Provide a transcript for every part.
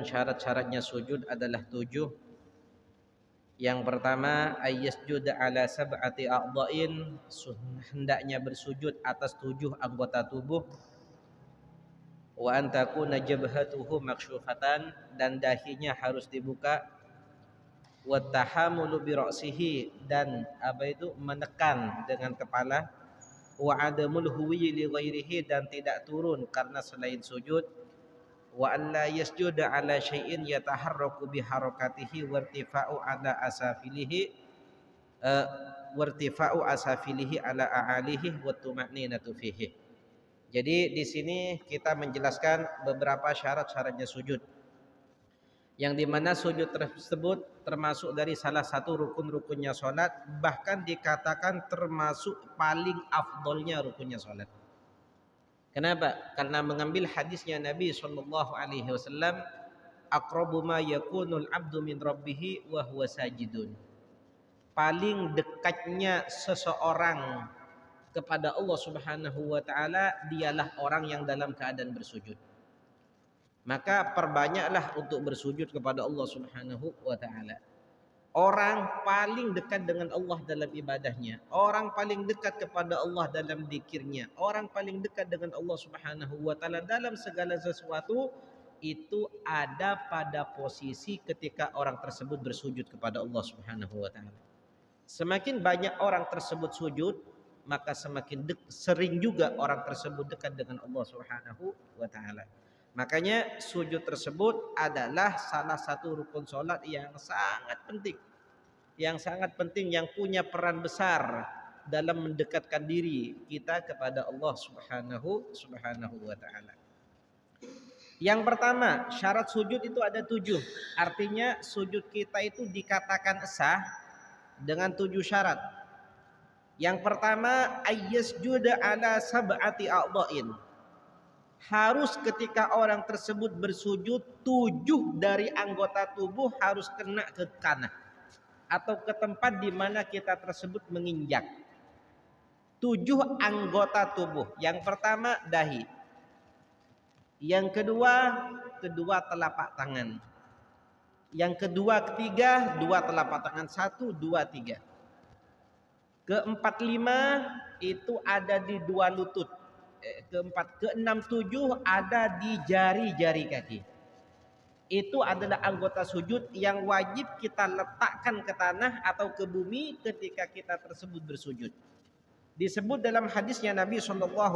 syarat-syaratnya sujud adalah 7. Yang pertama, ayyasjud ala sab'ati a'dha'in, hendaknya bersujud atas 7 anggota tubuh. Wa an takuna jabhatuhu maksyufatan, dan dahinya harus dibuka. Wa tahamulu bi ra'sihi, dan menekan dengan kepala. Wa adamul huwi li ghairihi, dan tidak turun karena selain sujud. Wa an la yasjuda ala syai'in yataharraku bi harakatihi wartifa'u ala asafilihi wartifa'u asafilihi ala a'alihi wa tuma'ninatu fihi. Jadi di sini kita menjelaskan beberapa syarat-syaratnya sujud, yang dimana sujud tersebut termasuk dari salah satu rukun-rukunnya sholat, bahkan dikatakan termasuk paling afdolnya rukunnya sholat. Kenapa? Karena mengambil hadisnya Nabi SAW, aqrabu ma yakunul abdu min rabbihi wa huwa sajidun. Paling dekatnya seseorang kepada Allah Subhanahu wa taala dialah orang yang dalam keadaan bersujud. Maka perbanyaklah untuk bersujud kepada Allah Subhanahu wa taala. Orang paling dekat dengan Allah dalam ibadahnya, orang paling dekat kepada Allah dalam zikirnya, orang paling dekat dengan Allah Subhanahu wa taala dalam segala sesuatu, itu ada pada posisi ketika orang tersebut bersujud kepada Allah Subhanahu wa taala. Semakin banyak orang tersebut sujud, maka semakin sering juga orang tersebut dekat dengan Allah Subhanahu wa taala. Makanya sujud tersebut adalah salah satu rukun sholat yang sangat penting, yang punya peran besar dalam mendekatkan diri kita kepada Allah Subhanahu wa taala. Yang pertama, syarat sujud itu ada 7. Artinya sujud kita itu dikatakan sah dengan 7 syarat. Yang pertama, ayyasjuda ala sab'ati a'dha'in. Harus ketika orang tersebut bersujud, 7 dari anggota tubuh harus kena ke tanah atau ke tempat di mana kita tersebut menginjak. 7 anggota tubuh. Yang pertama dahi. Yang kedua, kedua telapak tangan. Yang kedua, ketiga, 2 telapak tangan. 1, 2, 3. Keempat, 5 itu ada di 2 lutut. Keempat, keenam, 7 ada di jari-jari kaki. Itu adalah anggota sujud yang wajib kita letakkan ke tanah atau ke bumi ketika kita tersebut bersujud. Disebut dalam hadisnya Nabi SAW,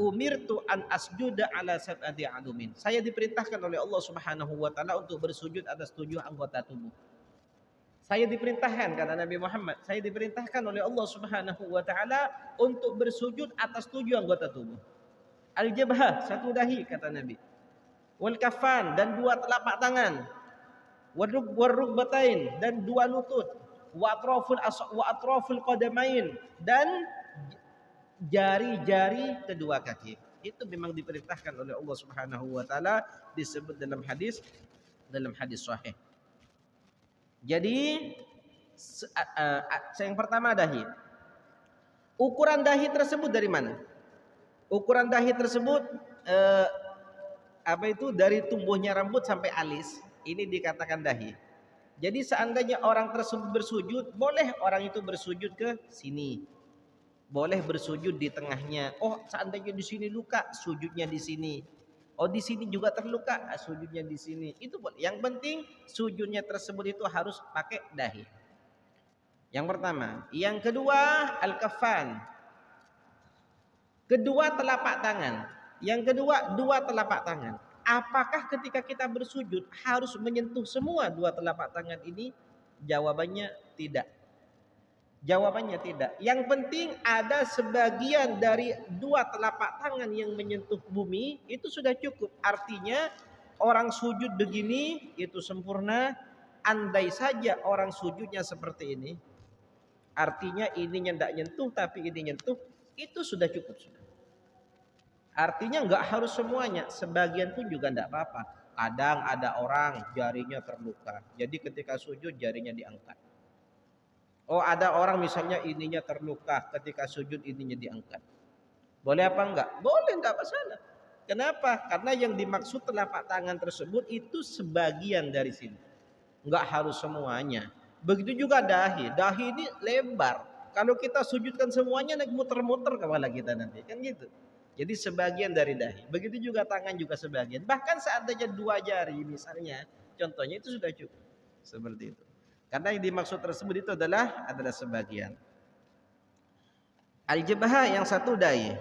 umirtu an asjuda ala sab'ati adumin. Saya diperintahkan oleh Allah Subhanahu wa taala untuk bersujud atas 7 anggota tubuh. Saya diperintahkan, kata Nabi Muhammad, saya diperintahkan oleh Allah Subhanahu wa taala untuk bersujud atas 7 anggota tubuh. Al-jabhah, 1 dahi kata Nabi. Wal kafan, dan 2 telapak tangan. Warrukbatain, dan 2 lutut. Wa atraful qadamain, dan jari-jari kedua kaki. Itu memang diperintahkan oleh Allah Subhanahu wa taala, disebut dalam hadis sahih. Jadi yang pertama dahi. Ukuran dahi tersebut dari mana? Ukuran dahi tersebut dari tumbuhnya rambut sampai alis. Ini dikatakan dahi. Jadi seandainya orang tersebut bersujud, boleh orang itu bersujud ke sini. Boleh bersujud di tengahnya. Oh, seandainya di sini luka, sujudnya di sini. Oh, di sini juga terluka, sujudnya di sini. Itu boleh. Yang penting sujudnya tersebut itu harus pakai dahi. Yang pertama. Yang kedua, al-kafan. Kedua telapak tangan. Yang kedua, 2 telapak tangan. Apakah ketika kita bersujud harus menyentuh semua 2 telapak tangan ini? Jawabannya tidak. Jawabannya tidak. Yang penting ada sebagian dari 2 telapak tangan yang menyentuh bumi, itu sudah cukup. Artinya orang sujud begini itu sempurna. Andai saja orang sujudnya seperti ini, artinya ininya tidak nyentuh tapi ini nyentuh, itu sudah cukup. Artinya nggak harus semuanya, sebagian pun juga tidak apa-apa. Kadang ada orang jarinya terluka, jadi ketika sujud jarinya diangkat. Oh, ada orang misalnya ininya terluka, ketika sujud ininya diangkat. Boleh apa enggak? Boleh, enggak masalah. Kenapa? Karena yang dimaksud telapak tangan tersebut itu sebagian dari sini. Enggak harus semuanya. Begitu juga dahi. Dahi ini lebar. Kalau kita sujudkan semuanya naik muter-muter kepala kita nanti. Kan gitu. Jadi sebagian dari dahi. Begitu juga tangan juga sebagian. Bahkan seandainya 2 jari misalnya. Contohnya itu sudah cukup. Seperti itu. Karena yang dimaksud tersebut itu adalah sebagian. Al-jabhah yang satu dahi.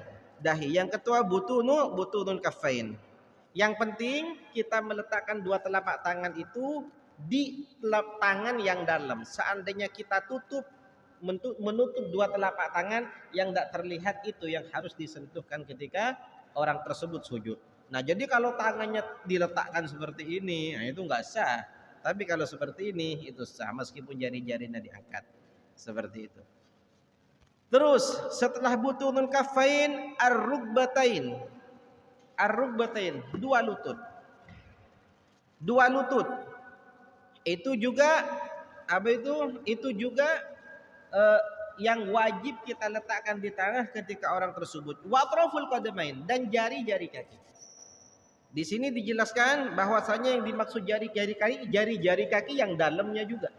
Yang kedua butunul kaffain. Yang penting kita meletakkan 2 telapak tangan itu di telapak tangan yang dalam. Seandainya kita menutup 2 telapak tangan yang tidak terlihat, itu yang harus disentuhkan ketika orang tersebut sujud. Nah, jadi kalau tangannya diletakkan seperti ini, nah itu nggak sah. Tapi kalau seperti ini itu sah meskipun jari-jarinya diangkat. Seperti itu. Terus setelah butunul kafain ar-rukbatain. Ar-rukbatain, 2 lutut. 2 lutut. Itu juga apa itu? Itu juga yang wajib kita letakkan di tangan ketika orang tersebut. Wa atraful qadamain, dan jari-jari kaki. Di sini dijelaskan bahwasanya yang dimaksud jari-jari kaki yang dalamnya juga.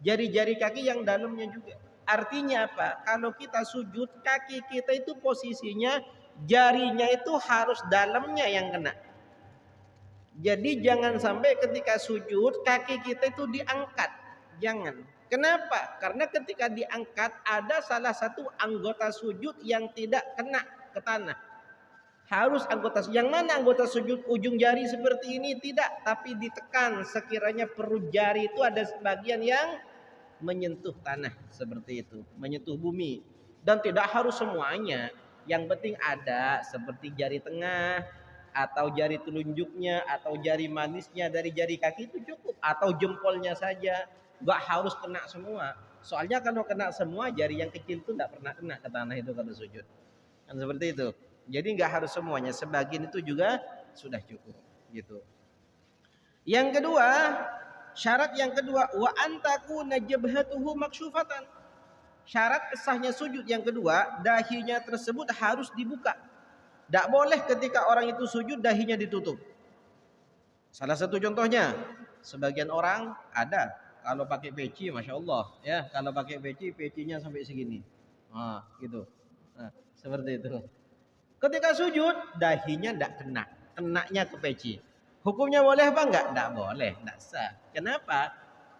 Jari-jari kaki yang dalamnya juga. Artinya apa? Kalau kita sujud, kaki kita itu posisinya jarinya itu harus dalamnya yang kena. Jadi jangan sampai ketika sujud kaki kita itu diangkat. Jangan. Kenapa? Karena ketika diangkat ada salah satu anggota sujud yang tidak kena ke tanah. Harus anggota, yang mana anggota sujud ujung jari seperti ini? Tidak, tapi ditekan sekiranya perut jari itu ada sebagian yang menyentuh tanah seperti itu, menyentuh bumi. Dan tidak harus semuanya. Yang penting ada seperti jari tengah atau jari telunjuknya atau jari manisnya dari jari kaki itu cukup, atau jempolnya saja. Gak harus kena semua. Soalnya kalau kena semua, jari yang kecil itu tidak pernah kena ke tanah itu kalau sujud. Kan seperti itu. Jadi nggak harus semuanya, sebagian itu juga sudah cukup gitu. Yang kedua, syarat yang kedua, wa antakuna jabhatuhu maksyufatan. Syarat sahnya sujud yang kedua, dahinya tersebut harus dibuka. Tidak boleh ketika orang itu sujud dahinya ditutup. Salah satu contohnya, sebagian orang ada kalau pakai peci, masya Allah ya, kalau pakai pecinya sampai segini, gitu, seperti itu. Ketika sujud, dahinya tidak kena, kenanya ke peci. Hukumnya boleh apa enggak? Tidak boleh, tidak sah. Kenapa?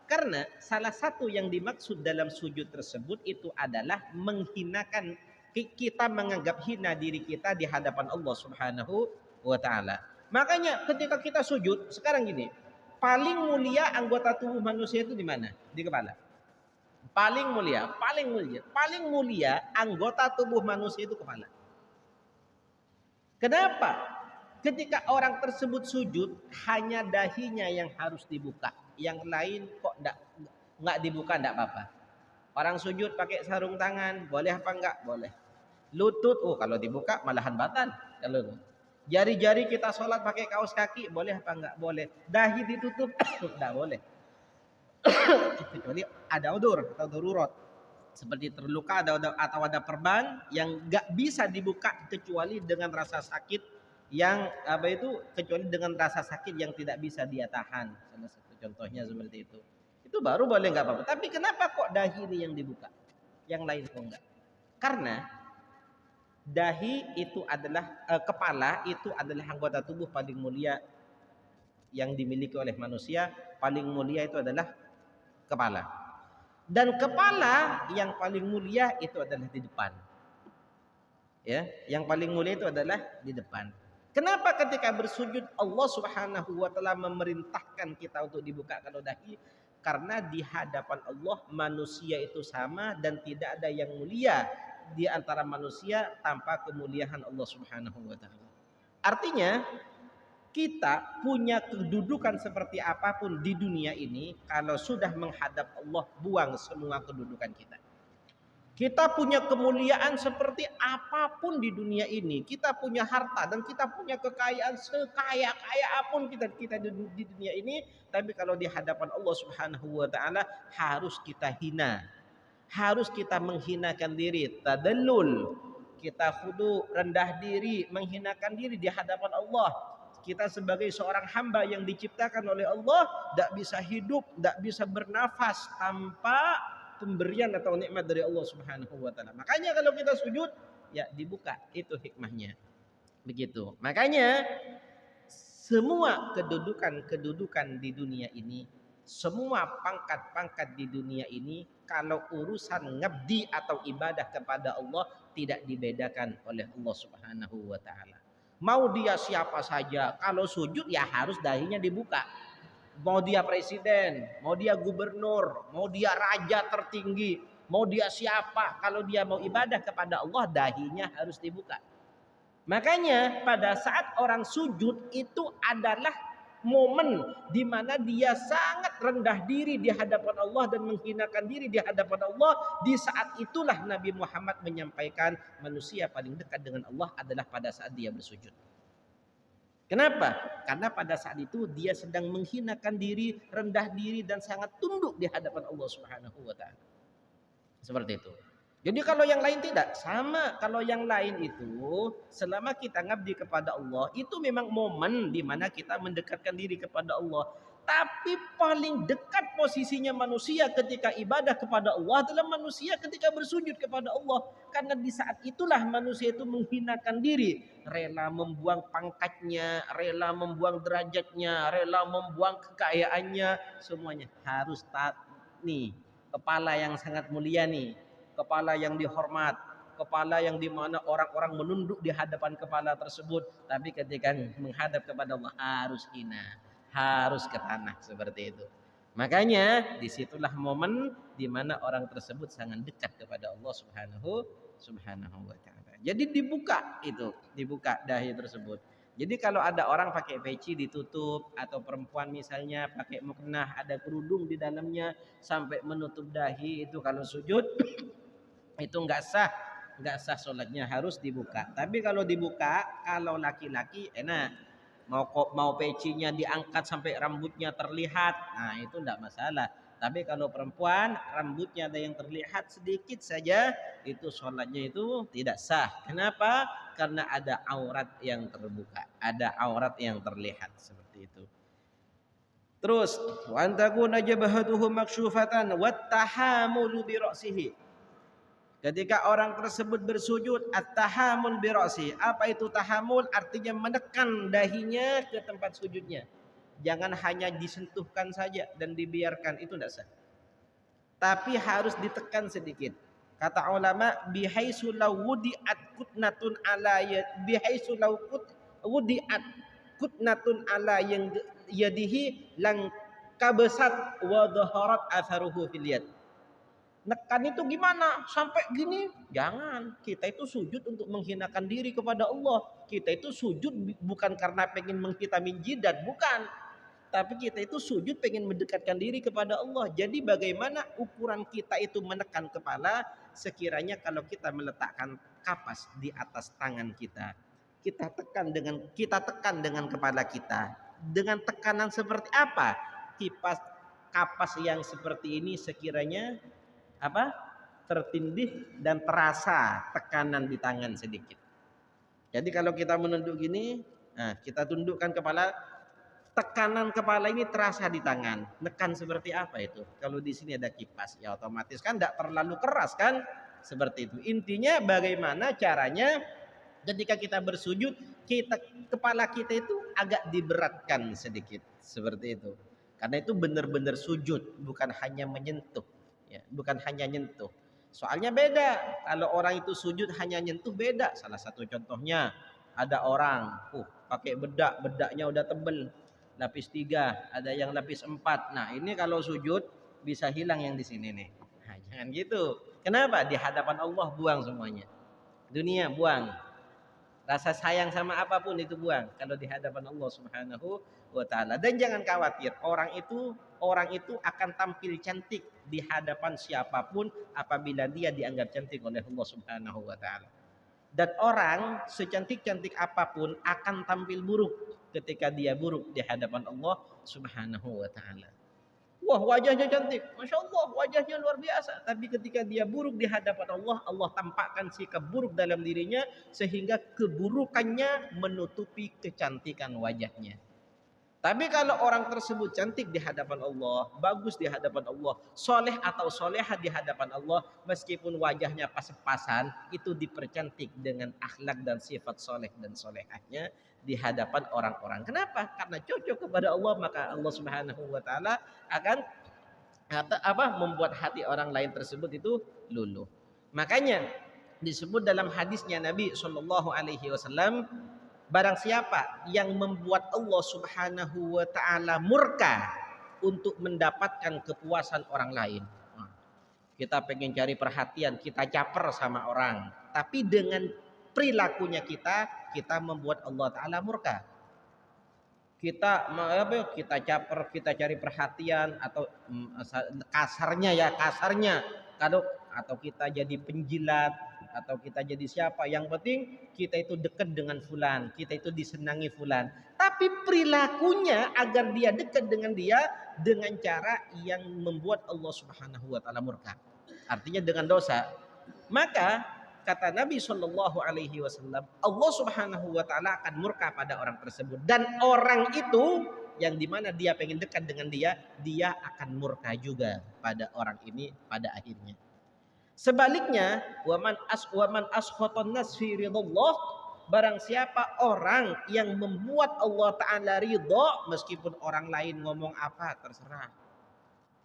Karena salah satu yang dimaksud dalam sujud tersebut itu adalah menghinakan, kita menganggap hina diri kita di hadapan Allah Subhanahu wa Ta'ala. Makanya ketika kita sujud, sekarang gini, paling mulia anggota tubuh manusia itu di mana? Di kepala. Paling mulia anggota tubuh manusia itu kepala. Kenapa? Ketika orang tersebut sujud, hanya dahinya yang harus dibuka. Yang lain kok enggak dibuka, enggak apa-apa. Orang sujud pakai sarung tangan, boleh apa enggak? Boleh. Lutut, kalau dibuka malahan batal. Kalau jari-jari kita sholat pakai kaos kaki, boleh apa enggak? Boleh. Dahi ditutup, enggak boleh. Kecuali ada udur atau darurat. Seperti terluka atau ada perban yang nggak bisa dibuka kecuali dengan rasa sakit yang kecuali dengan rasa sakit yang tidak bisa dia tahan. Salah satu contohnya seperti itu baru boleh, nggak apa-apa. Tapi kenapa kok dahi ini yang dibuka, yang lain kok enggak? Karena dahi itu adalah kepala itu adalah anggota tubuh paling mulia yang dimiliki oleh manusia. Paling mulia itu adalah kepala. Dan kepala yang paling mulia itu adalah di depan. Ya, yang paling mulia itu adalah di depan. Kenapa ketika bersujud Allah Subhanahu wa Ta'ala memerintahkan kita untuk dibukakan dahi? Karena di hadapan Allah manusia itu sama dan tidak ada yang mulia di antara manusia tanpa kemuliaan Allah Subhanahu wa Ta'ala. Artinya kita punya kedudukan seperti apapun di dunia ini, kalau sudah menghadap Allah, buang semua kedudukan kita. Kita punya kemuliaan seperti apapun di dunia ini, kita punya harta dan kita punya kekayaan sekaya-kaya apapun kita di dunia ini, tapi kalau di hadapan Allah Subhanahu wa Ta'ala harus kita hina, harus kita menghinakan diri, tadallul. kita khudu, rendah diri, menghinakan diri di hadapan Allah. Kita sebagai seorang hamba yang diciptakan oleh Allah, tidak bisa hidup, tidak bisa bernafas tanpa pemberian atau nikmat dari Allah Subhanahu wa taala. Makanya kalau kita sujud, ya dibuka, itu hikmahnya. Begitu. Makanya semua kedudukan di dunia ini, semua pangkat-pangkat di dunia ini, kalau urusan ngabdi atau ibadah kepada Allah tidak dibedakan oleh Allah Subhanahu wa taala. Mau dia siapa saja, kalau sujud ya harus dahinya dibuka. Mau dia presiden, mau dia gubernur, mau dia raja tertinggi, mau dia siapa, kalau dia mau ibadah kepada Allah dahinya harus dibuka. Makanya pada saat orang sujud itu adalah momen di mana dia sangat rendah diri di hadapan Allah dan menghinakan diri di hadapan Allah. Di saat itulah Nabi Muhammad menyampaikan manusia paling dekat dengan Allah adalah pada saat dia bersujud. Kenapa? Karena pada saat itu dia sedang menghinakan diri, rendah diri dan sangat tunduk di hadapan Allah Subhanahu wa taala. Seperti itu. Jadi kalau yang lain tidak sama, kalau yang lain itu selama kita ngabdi kepada Allah itu memang momen di mana kita mendekatkan diri kepada Allah. Tapi paling dekat posisinya manusia ketika ibadah kepada Allah adalah manusia ketika bersujud kepada Allah. Karena di saat itulah manusia itu menghinakan diri, rela membuang pangkatnya, rela membuang derajatnya, rela membuang kekayaannya, semuanya harus nih kepala yang sangat mulia nih, kepala yang dihormat, kepala yang dimana orang-orang menunduk di hadapan kepala tersebut, tapi ketika menghadap kepada Allah harus hina, harus ke tanah seperti itu. Makanya disitulah momen di mana orang tersebut sangat dekat kepada Allah Subhanahu wa taala. Jadi dibuka dahi tersebut. Jadi kalau ada orang pakai peci ditutup atau perempuan misalnya pakai mukena ada kerudung di dalamnya sampai menutup dahi, itu kalau sujud itu nggak sah sholatnya, harus dibuka. Tapi kalau dibuka, kalau laki-laki enak, mau pecinya diangkat sampai rambutnya terlihat, nah itu enggak masalah. Tapi kalau perempuan rambutnya ada yang terlihat sedikit saja, itu sholatnya itu tidak sah. Kenapa? Karena ada aurat yang terbuka, ada aurat yang terlihat seperti itu. Terus wa antakuna jabhatuhu maksyufatan wat tahamulu bi ra'sihi. Ketika orang tersebut bersujud, at-tahamul bi ra'si. Apa itu tahamul? Artinya menekan dahinya ke tempat sujudnya. Jangan hanya disentuhkan saja dan dibiarkan, itu tidak sah. Tapi harus ditekan sedikit. Kata ulama, bihaitsu law wudi'at kutnatun ala bihaitsu law wudi'at kutnatun ala yang yadihi lang kabasat wa dhaharat atharuhu fil yad. Nekan itu gimana? Sampai gini? Jangan. Kita itu sujud untuk menghinakan diri kepada Allah. Kita itu sujud bukan karena pengen menghitamin jidat, bukan. Tapi kita itu sujud pengen mendekatkan diri kepada Allah. Jadi bagaimana ukuran kita itu menekan kepala? Sekiranya kalau kita meletakkan kapas di atas tangan kita, kita tekan dengan kepala kita. Dengan tekanan seperti apa? Kapas yang seperti ini sekiranya tertindih dan terasa tekanan di tangan sedikit. Jadi kalau kita menunduk gini, nah kita tundukkan kepala, tekanan kepala ini terasa di tangan. Nekan seperti apa itu? Kalau di sini ada kipas, ya otomatis kan tidak terlalu keras kan? Seperti itu. Intinya bagaimana caranya ketika kita bersujud, kepala kita itu agak diberatkan sedikit, seperti itu. Karena itu benar-benar sujud, bukan hanya menyentuh. Ya, bukan hanya nyentuh. Soalnya beda. Kalau orang itu sujud hanya nyentuh beda. Salah satu contohnya ada orang, pakai bedaknya udah tebel, lapis 3, ada yang lapis 4. Nah ini kalau sujud bisa hilang yang di sini nih. Nah, jangan gitu. Kenapa? Di hadapan Allah buang semuanya. Dunia buang. Rasa sayang sama apapun itu buang kalau di hadapan Allah Subhanahu wa taala. Dan jangan khawatir, orang itu akan tampil cantik di hadapan siapapun apabila dia dianggap cantik oleh Allah Subhanahu wa taala. Dan orang secantik-cantik apapun akan tampil buruk ketika dia buruk di hadapan Allah Subhanahu wa taala. Wah, wajahnya cantik, masya Allah, wajahnya luar biasa. Tapi ketika dia buruk di hadapan Allah, Allah tampakkan sikap buruk dalam dirinya sehingga keburukannya menutupi kecantikan wajahnya. Tapi kalau orang tersebut cantik di hadapan Allah, bagus di hadapan Allah, soleh atau soleha di hadapan Allah, meskipun wajahnya pas-pasan, itu dipercantik dengan akhlak dan sifat soleh dan solehahnya di hadapan orang-orang. Kenapa? Karena cocok kepada Allah, maka Allah Subhanahu wa taala akan membuat hati orang lain tersebut itu luluh. Makanya disebut dalam hadisnya Nabi Shallallahu Alaihi Wasallam, barang siapa yang membuat Allah Subhanahu wa taala murka untuk mendapatkan kepuasan orang lain. Kita pengen cari perhatian, kita caper sama orang, tapi dengan perilakunya kita membuat Allah taala murka. Kita caper, kita cari perhatian, atau kasarnya kalau atau kita jadi penjilat, atau kita jadi siapa, yang penting kita itu dekat dengan fulan, kita itu disenangi fulan, tapi perilakunya agar dia dekat dengan dia dengan cara yang membuat Allah Subhanahu wa taala murka, artinya dengan dosa. Maka kata Nabi Shallallahu Alaihi Wasallam, Allah Subhanahu Wa Taala akan murka pada orang tersebut, dan orang itu yang dimana dia pengen dekat dengan dia akan murka juga pada orang ini pada akhirnya. Sebaliknya, waman askhatan nas fi ridallah, barang siapa orang yang membuat Allah Taala ridho, meskipun orang lain ngomong apa terserah,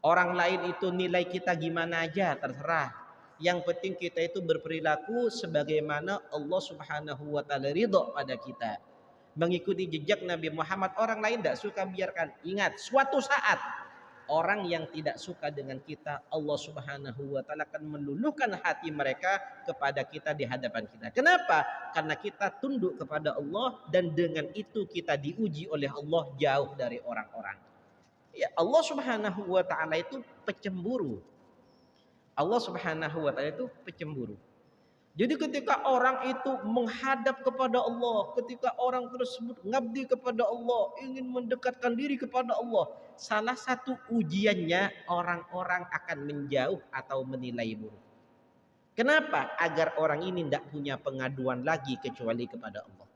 orang lain itu nilai kita gimana aja terserah. Yang penting kita itu berperilaku sebagaimana Allah Subhanahu wa taala ridho pada kita. Mengikuti jejak Nabi Muhammad, orang lain tidak suka, biarkan. Ingat, suatu saat orang yang tidak suka dengan kita, Allah Subhanahu wa taala akan meluluhkan hati mereka kepada kita di hadapan kita. Kenapa? Karena kita tunduk kepada Allah, dan dengan itu kita diuji oleh Allah jauh dari orang-orang. Ya, Allah Subhanahu wa taala itu pecemburu. Allah Subhanahu wa taala itu pecemburu. Jadi ketika orang itu menghadap kepada Allah, ketika orang tersebut ngabdi kepada Allah, ingin mendekatkan diri kepada Allah, salah satu ujiannya orang-orang akan menjauh atau menilai buruk. Kenapa? Agar orang ini tidak punya pengaduan lagi kecuali kepada Allah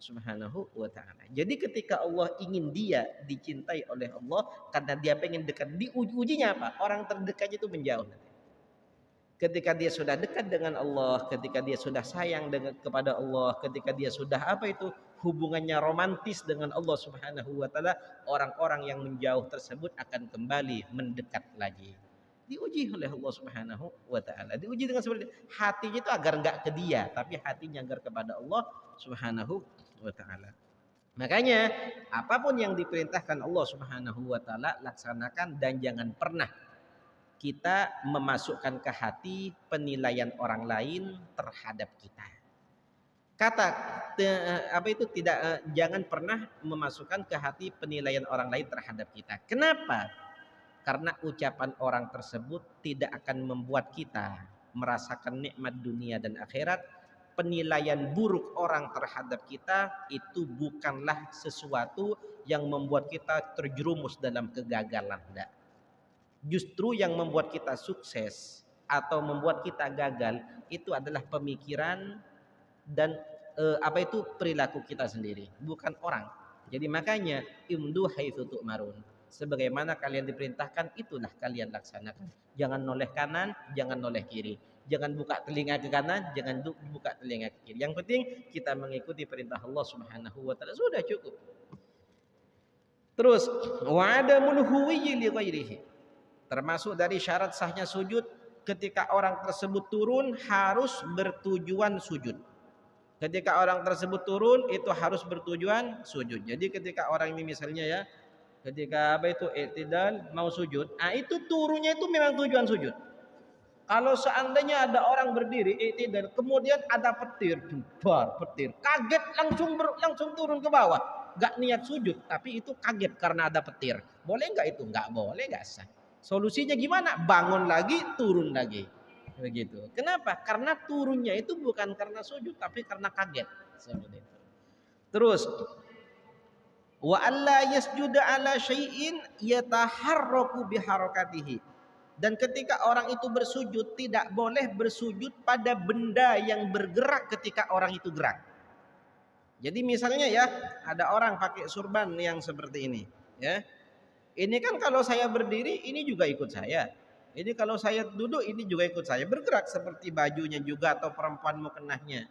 Subhanahu wa taala. Jadi ketika Allah ingin dia dicintai oleh Allah karena dia pengen dekat, diujinya apa? Orang terdekatnya itu menjauh. Ketika dia sudah dekat dengan Allah, ketika dia sudah sayang kepada Allah, ketika dia sudah hubungannya romantis dengan Allah Subhanahu wa taala, orang-orang yang menjauh tersebut akan kembali mendekat lagi. Diuji oleh Allah Subhanahu wa taala. Diuji dengan seperti itu. Hatinya itu agar enggak ke dia, tapi hatinya agar kepada Allah Subhanahu wa taala. Makanya apapun yang diperintahkan Allah Subhanahu wa taala laksanakan, dan jangan pernah kita memasukkan ke hati penilaian orang lain terhadap kita. Jangan pernah memasukkan ke hati penilaian orang lain terhadap kita. Kenapa? Karena ucapan orang tersebut tidak akan membuat kita merasakan nikmat dunia dan akhirat. Penilaian buruk orang terhadap kita itu bukanlah sesuatu yang membuat kita terjerumus dalam kegagalan. Enggak. Justru yang membuat kita sukses atau membuat kita gagal itu adalah pemikiran dan perilaku kita sendiri, bukan orang. Jadi makanya imdu haitsu tu'marun. Sebagaimana kalian diperintahkan, itulah kalian laksanakan. Jangan noleh kanan, jangan noleh kiri. Jangan buka telinga ke kanan, jangan buka telinga ke kiri. Yang penting kita mengikuti perintah Allah Subhanahu wa taala, sudah cukup. Terus wa'adamul huwiyyi li ghairihi. Termasuk dari syarat sahnya sujud, ketika orang tersebut turun harus bertujuan sujud. Ketika orang tersebut turun itu harus bertujuan sujud. Jadi ketika orang ini misalnya ketika i'tidal mau sujud, itu turunnya itu memang tujuan sujud. Kalau seandainya ada orang berdiri i'tidal, kemudian ada petir, kaget langsung turun ke bawah, gak niat sujud, tapi itu kaget karena ada petir. Boleh nggak itu? Nggak boleh, nggak sah. Solusinya gimana? Bangun lagi, turun lagi. Begitu. Kenapa? Karena turunnya itu bukan karena sujud, tapi karena kaget. Seperti itu. Terus Wa alla yasjuda ala syai'in yataharraku biharakatihi. Dan ketika orang itu bersujud, tidak boleh bersujud pada benda yang bergerak ketika orang itu gerak. Jadi misalnya ya, ada orang pakai surban yang seperti ini, ya. Ini kan kalau saya berdiri, ini juga ikut saya. Ini kalau saya duduk, ini juga ikut saya. Bergerak seperti bajunya juga atau perempuan mukenahnya.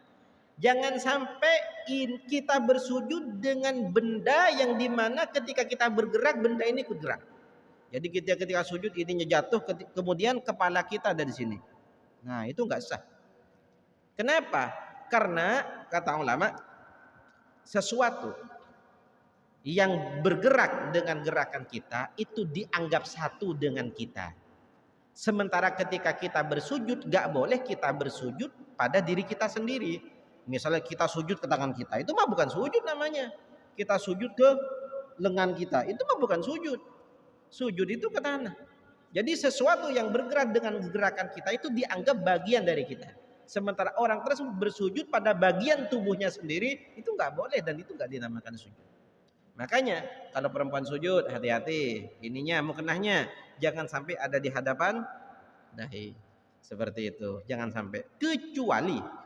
Jangan sampai kita bersujud dengan benda yang dimana ketika kita bergerak, benda ini ikut gerak. Jadi ketika sujud, ininya jatuh, kemudian kepala kita ada di sini. Nah, itu nggak sah. Kenapa? Karena kata ulama, sesuatu yang bergerak dengan gerakan kita itu dianggap satu dengan kita. Sementara ketika kita bersujud, gak boleh kita bersujud pada diri kita sendiri. Misalnya kita sujud ke tangan kita, itu mah bukan sujud namanya. Kita sujud ke lengan kita, itu mah bukan sujud. Sujud itu ke tanah. Jadi sesuatu yang bergerak dengan gerakan kita itu dianggap bagian dari kita. Sementara orang tersebut bersujud pada bagian tubuhnya sendiri, itu gak boleh dan itu gak dinamakan sujud. Makanya kalau perempuan sujud, hati-hati, ininya mukenahnya jangan sampai ada di hadapan dahi. Seperti itu, jangan sampai. Kecuali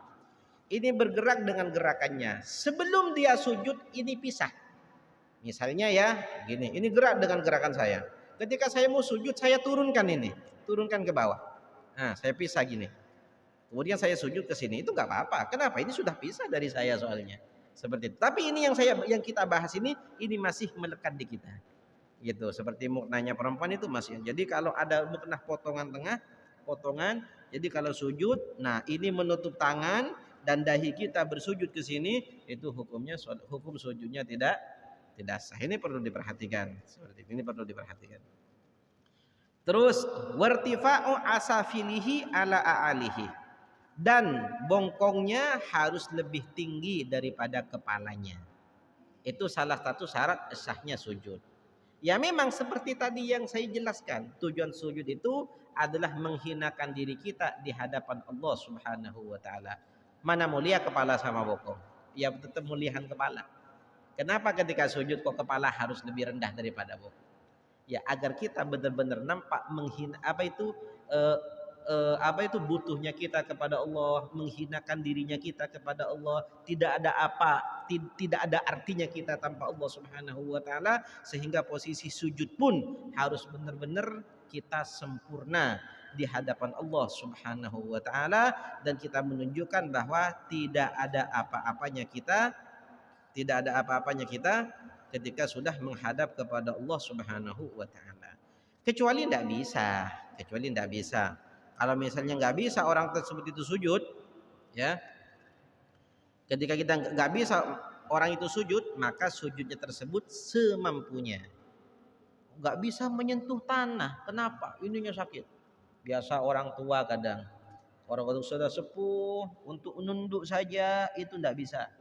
ini bergerak dengan gerakannya. Sebelum dia sujud ini pisah. Misalnya ya, gini, ini gerak dengan gerakan saya. Ketika saya mau sujud, saya turunkan ini, turunkan ke bawah. Nah, saya pisah gini. Kemudian saya sujud ke sini, itu nggak apa-apa. Kenapa? Ini sudah pisah dari saya soalnya. Seperti itu. Tapi ini yang kita bahas ini masih melekat di kita. Gitu. Seperti muknahnya perempuan itu masih. Jadi kalau ada muknah potongan tengah, potongan. Jadi kalau sujud, nah ini menutup tangan dan dahi kita bersujud ke sini, itu hukum sujudnya tidak sah. Ini perlu diperhatikan. Seperti ini perlu diperhatikan. Terus wartifa'u asafilihi ala a'alihi. Dan bongkongnya harus lebih tinggi daripada kepalanya. Itu salah satu syarat sahnya sujud. Ya memang seperti tadi yang saya jelaskan, tujuan sujud itu adalah menghinakan diri kita di hadapan Allah Subhanahu wa taala. Mana mulia kepala sama bokong? Ya tetap muliakan kepala. Kenapa ketika sujud kok kepala harus lebih rendah daripada bokong? Ya agar kita benar-benar nampak menghina apa itu butuhnya kita kepada Allah, menghinakan dirinya kita kepada Allah, tidak ada artinya kita tanpa Allah Subhanahu wa taala, sehingga posisi sujud pun harus benar-benar kita sempurna di hadapan Allah Subhanahu wa taala, dan kita menunjukkan bahwa tidak ada apa-apanya kita ketika sudah menghadap kepada Allah Subhanahu wa taala. Kecuali tidak bisa. Kalau misalnya nggak bisa orang tersebut itu sujud, ya, ketika kita nggak bisa orang itu sujud, maka sujudnya tersebut semampunya. Nggak bisa menyentuh tanah. Kenapa? Ininya sakit. Biasa orang tua kadang, orang sudah sepuh, untuk nunduk saja itu nggak bisa.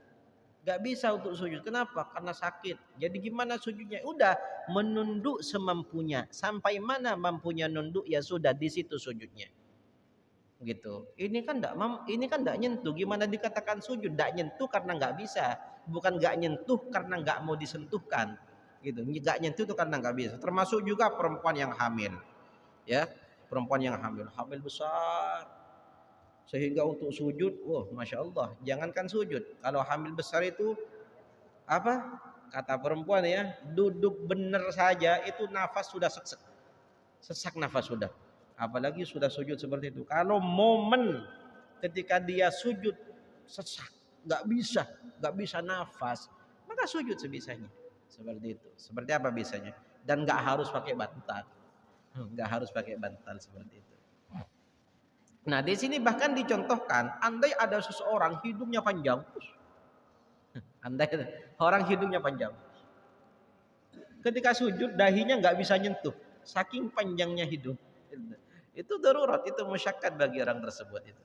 Nggak bisa untuk sujud. Kenapa? Karena sakit. Jadi gimana sujudnya? Udah menunduk semampunya. Sampai mana mampunya nunduk, ya sudah di situ sujudnya. Gitu. Ini kan enggak nyentuh. Gimana dikatakan sujud? Enggak nyentuh karena enggak bisa. Bukan enggak nyentuh karena enggak mau disentuhkan. Gitu. Enggak nyentuh itu karena enggak bisa. Termasuk juga perempuan yang hamil. Ya, perempuan yang hamil besar. Sehingga untuk sujud, wah, Masya Allah, jangankan sujud. Kalau hamil besar itu apa? Kata perempuan ya, duduk benar saja itu nafas sudah sesak nafas sudah. Apalagi sudah sujud seperti itu. Kalau momen ketika dia sujud sesak, nggak bisa nafas, maka sujud sebisanya. Seperti itu. Seperti apa bisanya? Dan nggak harus pakai bantal. Seperti itu. Nah di sini bahkan dicontohkan, andai ada seseorang hidungnya panjang, ketika sujud dahinya nggak bisa nyentuh, saking panjangnya hidung. Itu darurat, itu musyaqqat bagi orang tersebut itu.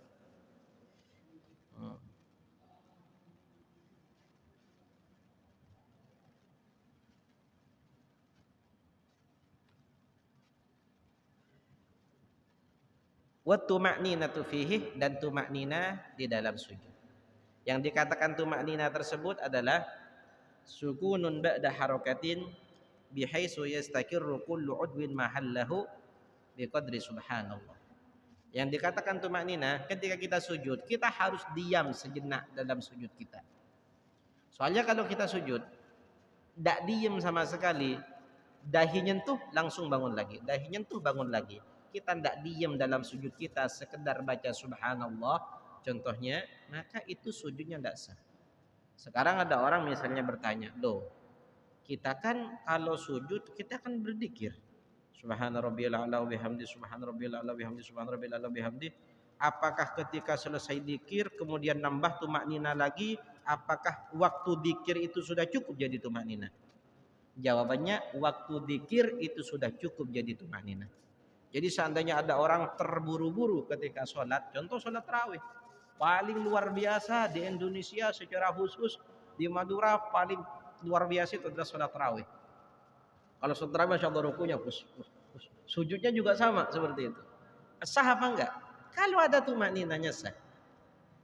Wa tuma'ninatu fihi, dan tumaknina di dalam sujud. Yang dikatakan tumaknina tersebut adalah sukunun ba'da harakatin bihaitsu yastakirru kullu udwin mahallahu biqadri subhanallah. Yang dikatakan tumaknina ketika kita sujud, kita harus diam sejenak dalam sujud kita. Soalnya kalau kita sujud tidak diam sama sekali, dahi nyentuh langsung bangun lagi, dahi nyentuh bangun lagi. Kita tidak diam dalam sujud kita sekedar baca subhanallah contohnya, maka itu sujudnya tidak sah. Sekarang ada orang misalnya bertanya, loh kita kan kalau sujud kita kan berzikir, subhana rabbiyal a'la wa bihamdi, subhana rabbiyal a'la wa bihamdi, subhana rabbiyal a'la wa bihamdi. Apakah ketika selesai zikir kemudian nambah tumaknina lagi, apakah waktu zikir itu sudah cukup jadi tumaknina? Jawabannya waktu zikir itu sudah cukup jadi tumaknina. Jadi seandainya ada orang terburu-buru ketika sholat, contoh sholat tarawih, paling luar biasa di Indonesia secara khusus di Madura paling luar biasa itu adalah sholat tarawih. Kalau sholat tarawih masya Allah rukunya sujudnya juga sama seperti itu. Sah apa enggak? Kalau ada tumakninanya sah.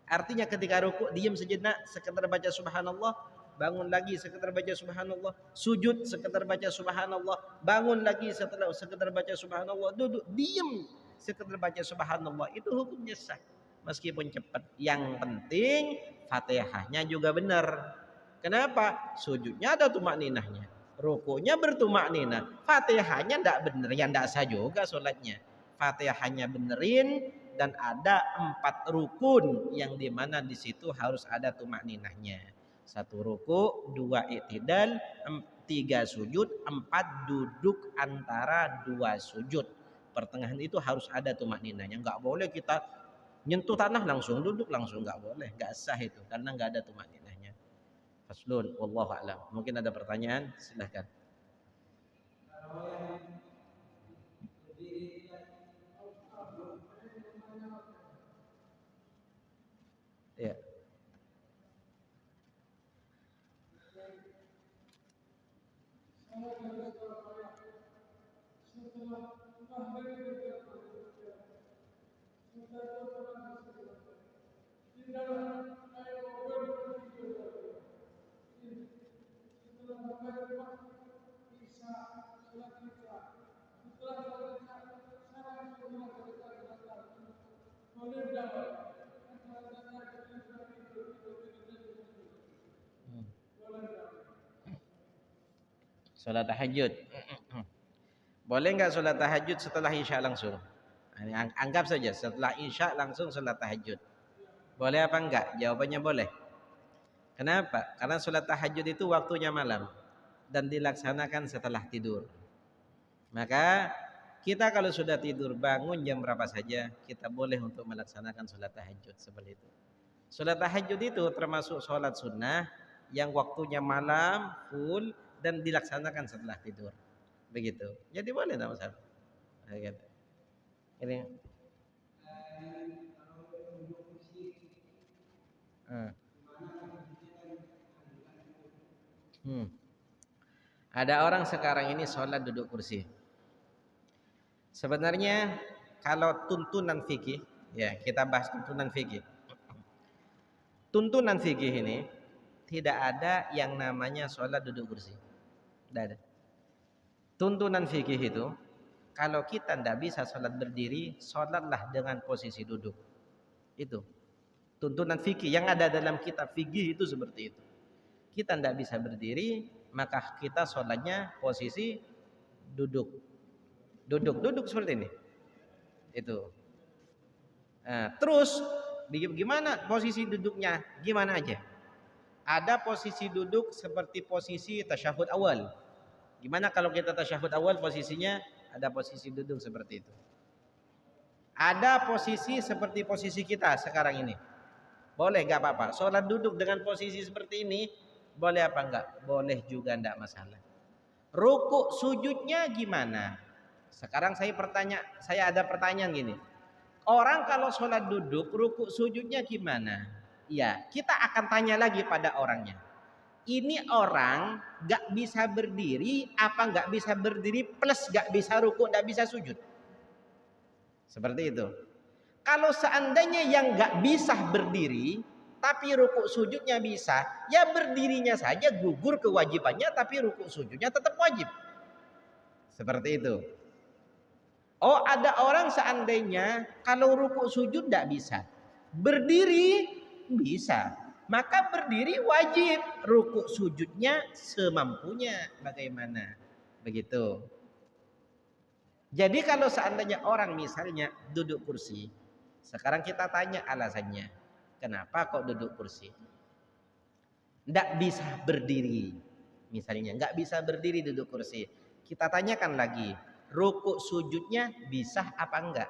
Artinya ketika ruku diam sejenak sekedar baca subhanallah, bangun lagi sekedar baca subhanallah, sujud sekedar baca subhanallah, bangun lagi setelah sekedar baca subhanallah, duduk diam sekedar baca subhanallah, itu hukumnya sah meskipun cepat. Yang penting Fatihahnya juga benar. Kenapa? Sujudnya ada tumakninahnya, rukunya bertumakninah, Fatihahnya tidak benar, ya tidak sah juga sholatnya. Fatihahnya benerin, dan ada 4 rukun yang dimana di situ harus ada tumakninahnya. 1 ruku, 2 i'tidal, 3 sujud, 4 duduk antara 2 sujud. Pertengahan itu harus ada tumakninahnya. Enggak boleh kita nyentuh tanah langsung duduk langsung, enggak boleh, enggak sah itu karena enggak ada tumakninahnya. Faslun wallahu a'lam. Mungkin ada pertanyaan, silakan. Ya. Salat tahajud. Boleh enggak salat tahajud setelah isya langsung? Anggap saja setelah isya langsung salat tahajud. Boleh apa enggak? Jawabannya boleh. Kenapa? Karena salat tahajud itu waktunya malam dan dilaksanakan setelah tidur. Maka kita kalau sudah tidur bangun jam berapa saja, kita boleh untuk melaksanakan salat tahajud seperti itu. Salat tahajud itu termasuk salat sunnah yang waktunya malam full dan dilaksanakan setelah tidur. Begitu. Jadi boleh enggak masalah. Begitu. Ini Ada orang sekarang ini sholat duduk kursi. Sebenarnya kalau tuntunan fikih, ya kita bahas tuntunan fikih. Tuntunan fikih ini tidak ada yang namanya sholat duduk kursi. Tidak ada. Tuntunan fikih itu kalau kita tidak bisa sholat berdiri, sholatlah dengan posisi duduk. Itu tuntunan fikih yang ada dalam kitab fikih itu seperti itu. Kita tidak bisa berdiri, maka kita sholatnya posisi duduk seperti ini. Itu. Nah, terus gimana posisi duduknya? Gimana aja? Ada posisi duduk seperti posisi tasyahud awal. Gimana kalau kita tasyahud awal posisinya? Ada posisi duduk seperti itu. Ada posisi seperti posisi kita sekarang ini. Boleh enggak apa-apa? Sholat duduk dengan posisi seperti ini boleh apa enggak? Boleh juga, enggak masalah. Ruku sujudnya gimana? Sekarang saya ada pertanyaan gini. Orang kalau sholat duduk, ruku sujudnya gimana? Ya, kita akan tanya lagi pada orangnya. Ini orang enggak bisa berdiri, apa enggak bisa berdiri plus enggak bisa ruku, enggak bisa sujud? Seperti itu. Kalau seandainya yang enggak bisa berdiri, tapi rukuk sujudnya bisa, ya berdirinya saja gugur kewajibannya, tapi rukuk sujudnya tetap wajib. Seperti itu. Oh, ada orang seandainya kalau rukuk sujud tidak bisa, berdiri bisa, maka berdiri wajib, rukuk sujudnya semampunya. Bagaimana? Begitu. Jadi kalau seandainya orang misalnya duduk kursi, sekarang kita tanya alasannya, kenapa kok duduk kursi? Tidak bisa berdiri, misalnya nggak bisa berdiri duduk kursi. Kita tanyakan lagi, rukuk sujudnya bisa apa enggak?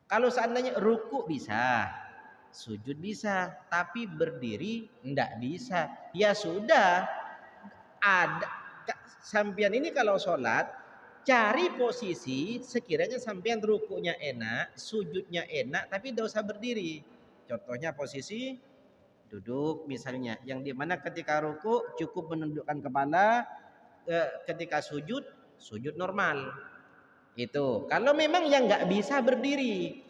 Kalau seandainya rukuk bisa, sujud bisa, tapi berdiri enggak bisa. Ya sudah, ada sampean ini kalau sholat cari posisi sekiranya sampean rukuknya enak, sujudnya enak, tapi tidak usah berdiri. Contohnya posisi duduk misalnya, yang dimana ketika rukuk cukup menundukkan kepala, ketika sujud sujud normal. Itu kalau memang yang nggak bisa berdiri.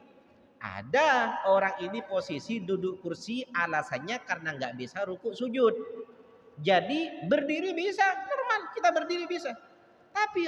Ada orang ini posisi duduk kursi alasannya karena nggak bisa rukuk sujud. Jadi berdiri bisa normal, kita berdiri bisa. Tapi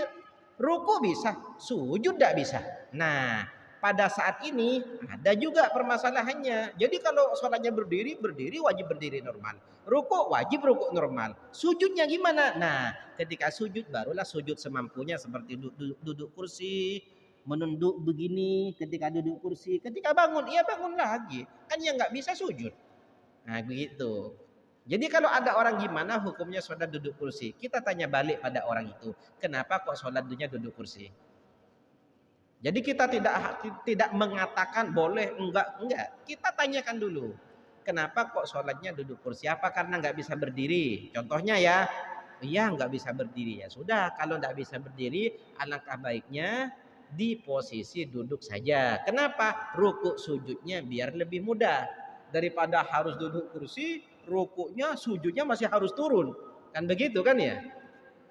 rukuk bisa, sujud tidak bisa. Nah, pada saat ini ada juga permasalahannya. Jadi kalau sholatnya berdiri, berdiri wajib berdiri normal. Rukuk wajib rukuk normal. Sujudnya gimana? Nah, ketika sujud barulah sujud semampunya seperti duduk kursi, menunduk begini ketika duduk kursi. Ketika bangun, ia bangun lagi. Kan yang nggak bisa sujud. Nah, begitu. Jadi kalau ada orang gimana hukumnya sholat duduk kursi, kita tanya balik pada orang itu, kenapa kok sholat duduk kursi? Jadi kita tidak mengatakan boleh enggak. Kita tanyakan dulu, kenapa kok sholatnya duduk kursi? Apa karena nggak bisa berdiri? Contohnya ya, iya nggak bisa berdiri, ya sudah. Kalau nggak bisa berdiri, alangkah baiknya di posisi duduk saja. Kenapa? Rukuk sujudnya biar lebih mudah daripada harus duduk kursi. Rukuknya, sujudnya masih harus turun, kan begitu kan ya?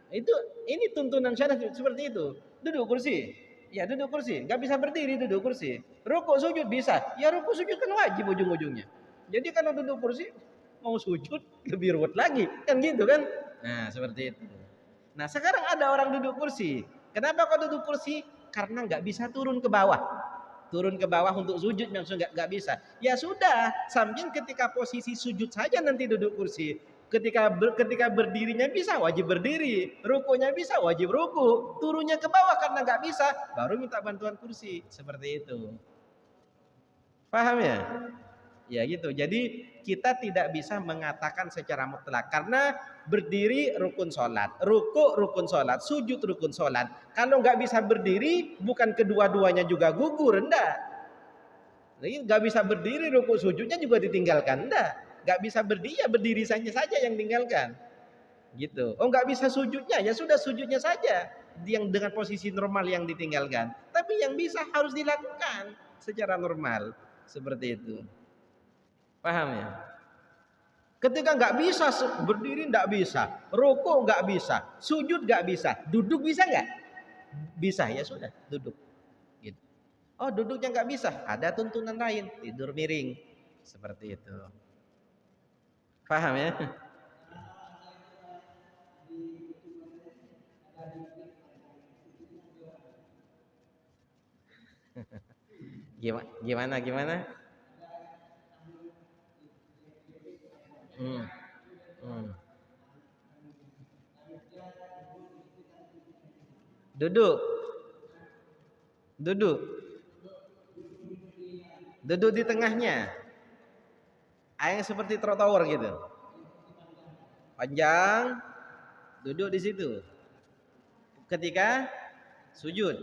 Ini tuntunan syariat seperti itu. Duduk kursi, ya duduk kursi, nggak bisa berdiri duduk kursi. Rukuk sujud bisa, ya rukuk sujud kan wajib ujung-ujungnya. Jadi kalau duduk kursi mau sujud lebih ruwet lagi, kan gitu kan? Nah seperti itu. Nah sekarang ada orang duduk kursi. Kenapa kok duduk kursi? Karena nggak bisa turun ke bawah. Turun ke bawah untuk sujud maksudnya nggak bisa. Ya sudah, sambil ketika posisi sujud saja nanti duduk kursi. Ketika berdirinya bisa wajib berdiri, rukunya bisa wajib ruku, turunnya ke bawah karena nggak bisa, baru minta bantuan kursi. Seperti itu. Paham ya? Ya gitu. Jadi kita tidak bisa mengatakan secara mutlak karena berdiri rukun sholat, ruku rukun sholat, sujud rukun sholat. Kalau nggak bisa berdiri, bukan kedua-duanya juga gugur, enggak. Jadi nggak bisa berdiri, ruku sujudnya juga ditinggalkan, enggak. Nggak bisa berdiri, ya berdiri saja yang tinggalkan. Gitu. Oh nggak bisa sujudnya, ya sudah sujudnya saja yang dengan posisi normal yang ditinggalkan. Tapi yang bisa harus dilakukan secara normal seperti itu. Paham ya? Ketika nggak bisa berdiri nggak bisa, rukuk nggak bisa, sujud nggak bisa, duduk bisa nggak? Bisa, ya sudah duduk. Gitu. Oh duduknya nggak bisa, ada tuntunan lain, tidur miring, seperti itu. Paham ya? Gimana? Hmm. Hmm. Duduk, duduk, duduk di tengahnya. Yang seperti trotoar gitu. Panjang, duduk di situ. Ketika sujud,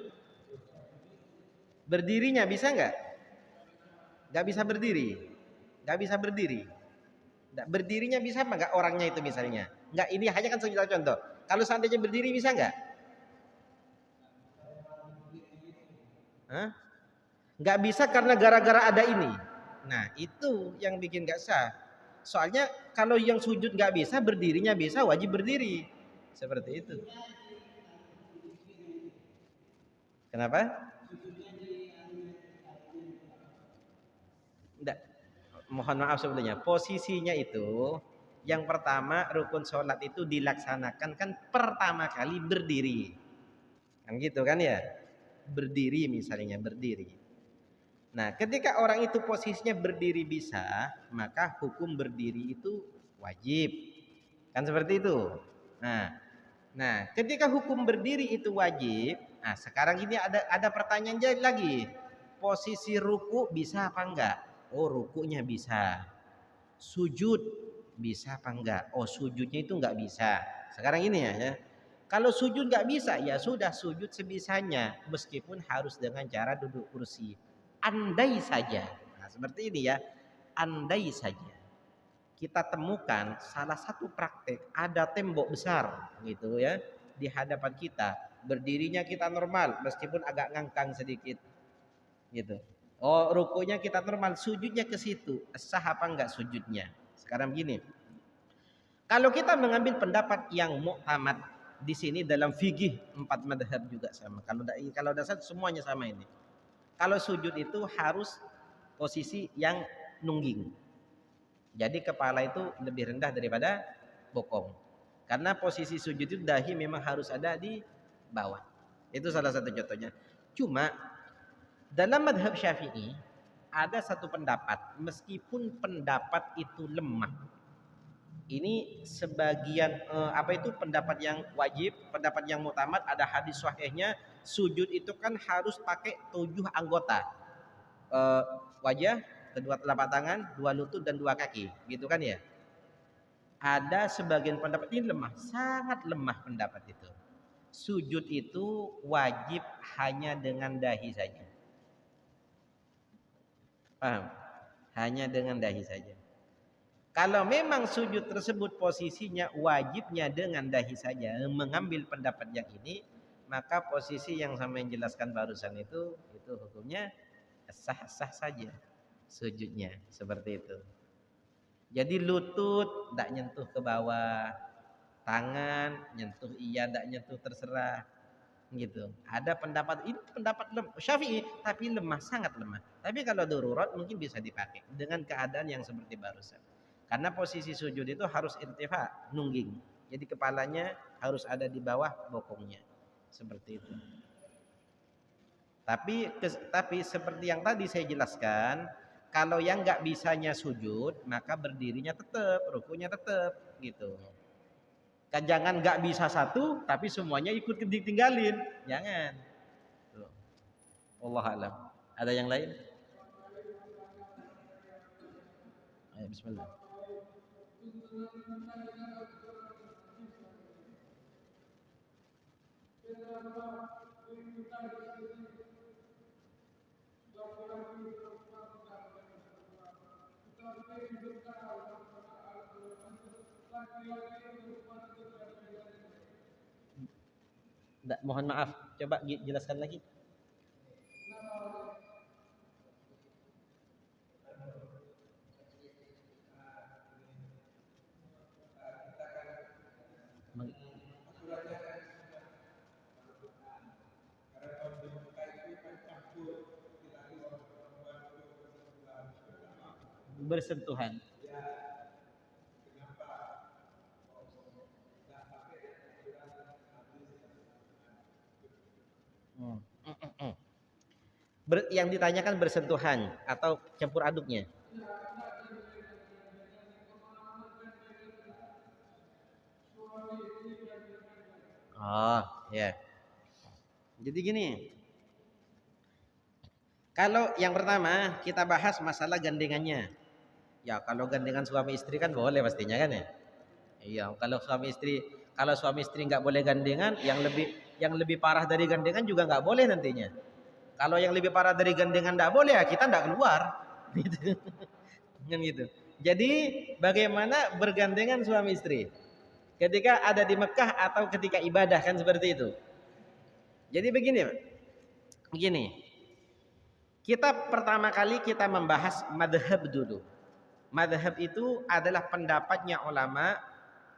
berdirinya bisa nggak? Nggak bisa berdiri, nggak bisa berdiri. Nggak, berdirinya bisa apa nggak orangnya itu misalnya? Nggak, ini hanya kan sekedar contoh. Kalau seandainya berdiri bisa nggak? Hah? Nggak bisa karena gara-gara ada ini. Nah itu yang bikin nggak sah. Soalnya kalau yang sujud nggak bisa, berdirinya bisa, wajib berdiri. Seperti itu. Kenapa? Nggak. mohon maaf sebelumnya, posisinya itu yang pertama rukun sholat itu dilaksanakan kan pertama kali berdiri, kan gitu kan ya, berdiri misalnya berdiri. Nah ketika orang itu posisinya berdiri bisa, maka hukum berdiri itu wajib, kan seperti itu. Nah ketika hukum berdiri itu wajib, nah sekarang ini ada pertanyaan lagi, posisi ruku bisa apa enggak? Oh rukunya bisa. Sujud bisa apa enggak? Oh sujudnya itu enggak bisa. Sekarang ini ya. Kalau sujud enggak bisa, ya sudah sujud sebisanya, meskipun harus dengan cara duduk kursi. Andai saja. Nah, seperti ini ya. Andai saja kita temukan salah satu praktek ada tembok besar gitu ya di hadapan kita, berdirinya kita normal meskipun agak ngangkang sedikit gitu. Oh rukunya kita normal, sujudnya ke situ, sah apa enggak sujudnya? Sekarang gini, kalau kita mengambil pendapat yang muktamad di sini dalam fikih 4 madhab juga sama. Kalau dasar semuanya sama ini. Kalau sujud itu harus posisi yang nungging. Jadi kepala itu lebih rendah daripada bokong. Karena posisi sujud itu dahi memang harus ada di bawah. Itu salah satu contohnya. Cuma dalam madhab Syafi'i ada satu pendapat, meskipun pendapat itu lemah. Ini sebagian itu pendapat yang wajib, pendapat yang muktamad, ada hadis sahihnya, sujud itu kan harus pakai 7 anggota. Wajah, kedua telapak tangan, 2 lutut dan 2 kaki, gitu kan ya? Ada sebagian pendapat ini lemah, sangat lemah pendapat itu. Sujud itu wajib hanya dengan dahi saja. Paham? Hanya dengan dahi saja. Kalau memang sujud tersebut posisinya wajibnya dengan dahi saja, mengambil pendapat yang ini, maka posisi yang sama yang jelaskan barusan itu hukumnya sah-sah saja sujudnya, seperti itu. Jadi lutut tidak nyentuh ke bawah, tangan nyentuh iya, tidak nyentuh terserah, gitu. Ada pendapat ini pendapat Syafi'i tapi lemah, sangat lemah. Tapi kalau darurat mungkin bisa dipakai dengan keadaan yang seperti barusan. Karena posisi sujud itu harus irtifa, nungging. Jadi kepalanya harus ada di bawah bokongnya. Seperti itu. Tapi seperti yang tadi saya jelaskan, kalau yang nggak bisanya sujud, maka berdirinya tetap, rukunya tetap, gitu. Kan jangan nggak bisa satu, tapi semuanya ikut ditinggalin, jangan. Tuh. Allah alam. Ada yang lain? Ayo, bismillah. Mohon maaf, coba jelaskan lagi. Bersentuhan. Yang ditanyakan bersentuhan atau campur aduknya? Oh, ya. Jadi gini. Kalau yang pertama kita bahas masalah gandengannya. Ya, kalau gandengan suami istri kan boleh pastinya kan ya? Iya, kalau suami istri nggak boleh gandengan, yang lebih parah dari gandengan juga nggak boleh nantinya. Kalau yang lebih parah dari gandengan nggak boleh, ya kita nggak keluar, gitu. Kan gitu. Jadi bagaimana bergandengan suami istri? Ketika ada di Mekah atau ketika ibadah kan seperti itu. Jadi begini. Kita pertama kali kita membahas madhab dulu. Madhab itu adalah pendapatnya ulama,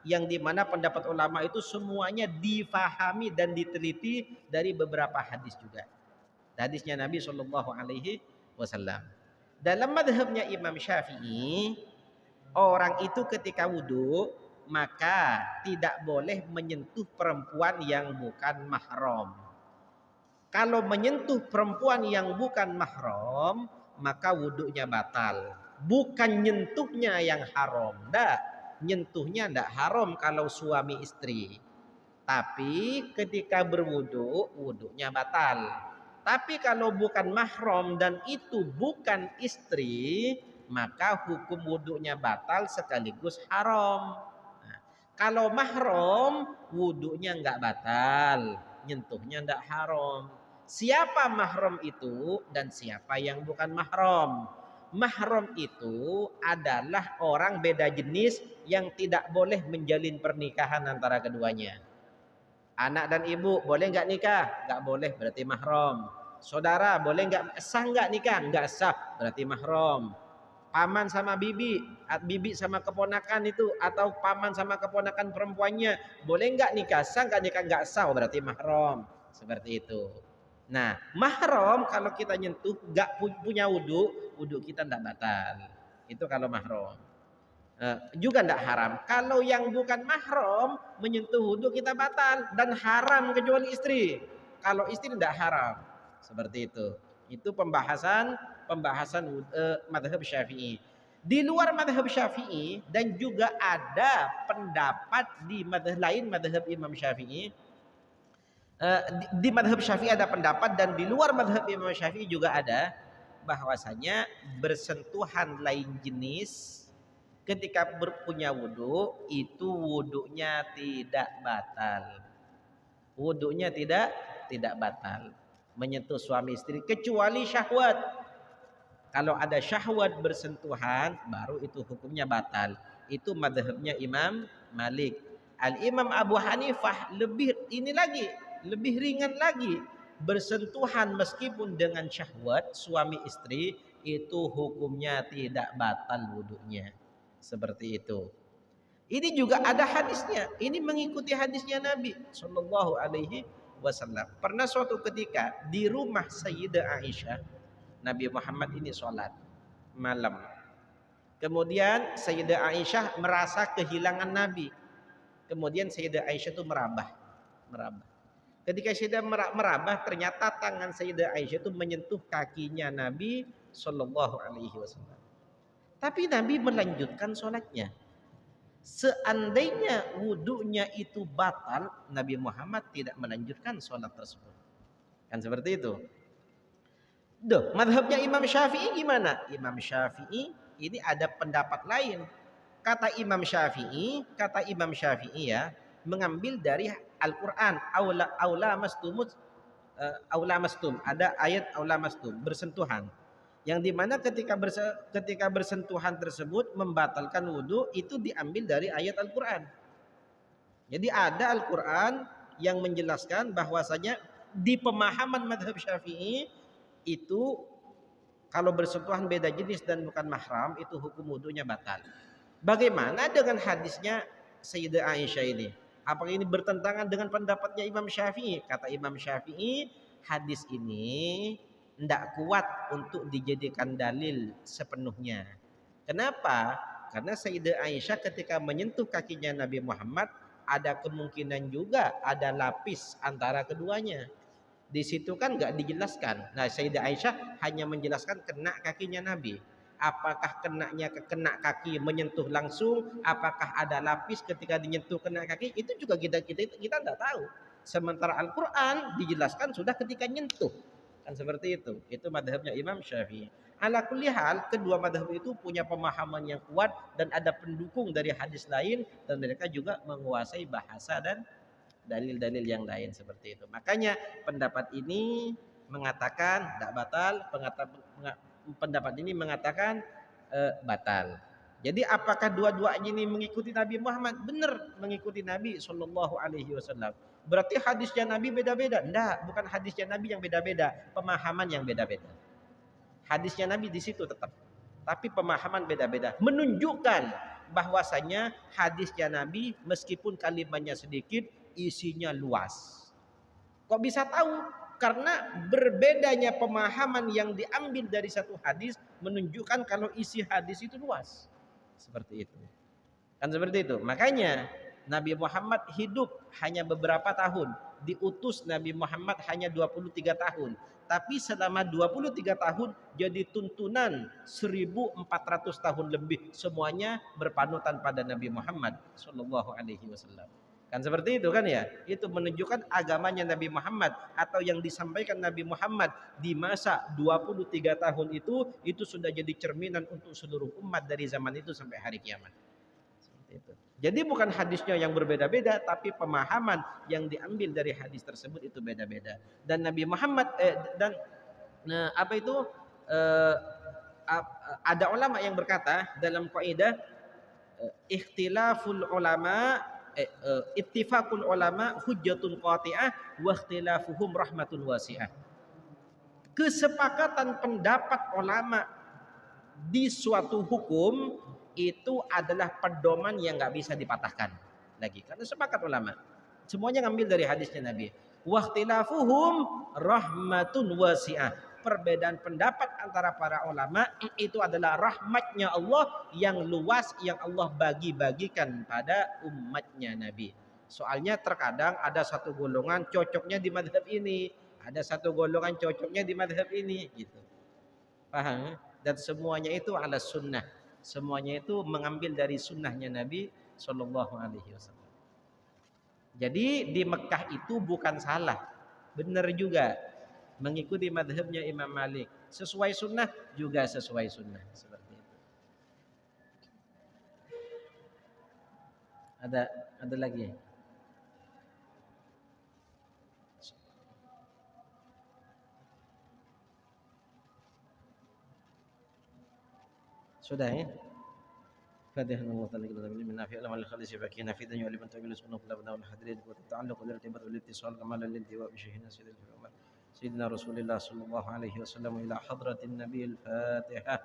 yang dimana pendapat ulama itu semuanya difahami dan diteliti dari beberapa hadis juga. Hadisnya Nabi Shallallahu Alaihi Wasallam. Dalam madhabnya Imam Syafi'i, orang itu ketika wudhu maka tidak boleh menyentuh perempuan yang bukan mahram. Kalau menyentuh perempuan yang bukan mahram, maka wudhunya batal. Bukan nyentuhnya yang haram. Nggak, nyentuhnya ndak haram kalau suami istri. Tapi ketika berwudhu, wudhunya batal. Tapi kalau bukan mahram dan itu bukan istri, maka hukum wudhunya batal sekaligus haram. Nah, kalau mahram, wudhunya nggak batal, nyentuhnya nggak haram. Siapa mahram itu dan siapa yang bukan mahram? Mahram itu adalah orang beda jenis yang tidak boleh menjalin pernikahan antara keduanya. Anak dan ibu boleh nggak nikah? Nggak boleh, berarti mahram. Saudara boleh nggak sah nggak nikah? Nggak sah, berarti mahram. Paman sama bibi, bibi sama keponakan itu, atau paman sama keponakan perempuannya, boleh nggak nikah? Sah nggak nikah? Nggak sah, berarti mahram. Seperti itu. Nah, mahram kalau kita nyentuh nggak punya wudhu, wudhu kita nggak batal. Itu kalau mahram. Juga tidak haram. Kalau yang bukan mahram menyentuh wudhu kita batal dan haram kecuali istri. Kalau istri tidak haram. Seperti itu. Itu pembahasan madhab Syafi'i. Di luar madhab Syafi'i dan juga ada pendapat di madhab lain, madhab Imam Syafi'i. Di madhab Syafi'i ada pendapat dan di luar madhab Imam Syafi'i juga ada bahwasanya bersentuhan lain jenis ketika berpunya wudhu itu wudhunya tidak batal. Wudhunya tidak batal. Menyentuh suami istri kecuali syahwat. Kalau ada syahwat bersentuhan baru itu hukumnya batal. Itu madhabnya Imam Malik. Al-Imam Abu Hanifah lebih ringan lagi. Bersentuhan meskipun dengan syahwat suami istri itu hukumnya tidak batal wudhunya. Seperti itu. Ini juga ada hadisnya. Ini mengikuti hadisnya Nabi Shallallahu Alaihi Wasallam. Pernah suatu ketika di rumah Sayyidah Aisyah, Nabi Muhammad ini sholat malam. Kemudian Sayyidah Aisyah merasa kehilangan Nabi. Kemudian Sayyidah Aisyah itu merabah. Ketika Sayyidah merabah, ternyata tangan Sayyidah Aisyah itu menyentuh kakinya Nabi Shallallahu Alaihi Wasallam. Tapi Nabi melanjutkan sholatnya. Seandainya wudhunya itu batal, Nabi Muhammad tidak melanjutkan sholat tersebut. Kan seperti itu. Madhabnya Imam Syafi'i gimana? Imam Syafi'i ini ada pendapat lain. Kata Imam Syafi'i ya, mengambil dari Al-Quran. Aula mastum. Ada ayat aula mastum, bersentuhan. Yang dimana ketika bersentuhan tersebut membatalkan wudhu itu diambil dari ayat Al-Quran. Jadi ada Al-Quran yang menjelaskan bahwasanya di pemahaman madhab Syafi'i itu kalau bersentuhan beda jenis dan bukan mahram itu hukum wudhunya batal. Bagaimana dengan hadisnya Sayyidah Aisyah ini? Apakah ini bertentangan dengan pendapatnya Imam Syafi'i? Kata Imam Syafi'i, hadis ini tidak kuat untuk dijadikan dalil sepenuhnya. Kenapa? Karena Sayyidah Aisyah ketika menyentuh kakinya Nabi Muhammad ada kemungkinan juga ada lapis antara keduanya. Di situ kan nggak dijelaskan. Nah, Sayyidah Aisyah hanya menjelaskan kena kakinya Nabi. Apakah kena kaki menyentuh langsung? Apakah ada lapis ketika menyentuh kena kaki? Itu juga kita tidak tahu. Sementara Al-Quran dijelaskan sudah ketika nyentuh. Kan seperti itu. Itu madhabnya Imam Syafi'i. Ala kulli hal, kedua madhab itu punya pemahaman yang kuat dan ada pendukung dari hadis lain dan mereka juga menguasai bahasa dan dalil-dalil yang lain seperti itu. Makanya pendapat ini mengatakan tidak batal, pendapat ini mengatakan batal. Jadi apakah dua-duanya ini mengikuti Nabi Muhammad? Benar mengikuti Nabi Shallallahu Alaihi Wasallam. Berarti hadisnya Nabi beda-beda? Enggak, bukan hadisnya Nabi yang beda-beda, pemahaman yang beda-beda. Hadisnya Nabi di situ tetap, tapi pemahaman beda-beda. Menunjukkan bahwasanya hadisnya Nabi meskipun kalimatnya sedikit, isinya luas. Kok bisa tahu? Karena berbedanya pemahaman yang diambil dari satu hadis menunjukkan kalau isi hadis itu luas. Seperti itu. Kan seperti itu. Makanya Nabi Muhammad hidup hanya beberapa tahun. Diutus Nabi Muhammad hanya 23 tahun. Tapi selama 23 tahun jadi tuntunan 1400 tahun lebih. Semuanya berpanutan pada Nabi Muhammad sallallahu alaihi wasallam. Kan seperti itu kan ya? Itu menunjukkan agamanya Nabi Muhammad atau yang disampaikan Nabi Muhammad di masa 23 tahun itu sudah jadi cerminan untuk seluruh umat dari zaman itu sampai hari kiamat. Seperti itu. Jadi bukan hadisnya yang berbeda-beda, tapi pemahaman yang diambil dari hadis tersebut itu beda-beda. Dan Nabi Muhammad apa itu ada ulama yang berkata dalam kaidah ikhtilaful ulama ittifaqul ulama hujjatun qati'ah wa ikhtilafuhum rahmatun wasi'ah. Kesepakatan pendapat ulama di suatu hukum itu adalah pedoman yang nggak bisa dipatahkan lagi karena sepakat ulama. Semuanya ngambil dari hadisnya Nabi. Wa ikhtilafuhum rahmatun wasi'ah. Perbedaan pendapat antara para ulama itu adalah rahmatnya Allah yang luas yang Allah bagi-bagikan pada umatnya Nabi. Soalnya terkadang ada satu golongan cocoknya di mazhab ini, ada satu golongan cocoknya di mazhab ini gitu. Paham? Dan semuanya itu ala sunnah. Semuanya itu mengambil dari sunnahnya Nabi Shallallahu Alaihi Wasallam. Jadi di Mekah itu bukan salah, benar juga mengikuti madhabnya Imam Malik. Sesuai sunnah juga sesuai sunnah seperti itu. Ada lagi? Sudah ya? فاتحة الله تعالى كده من نافع علم الخالص فكينا في دنيا ولمن تقبل سنة قلبنا والحضرين والتعلق والارتباط والاتصال كمال الانتواء بشيخنا سيدنا رسول الله صلى الله عليه وسلم إلى حضرة النبي الفاتحة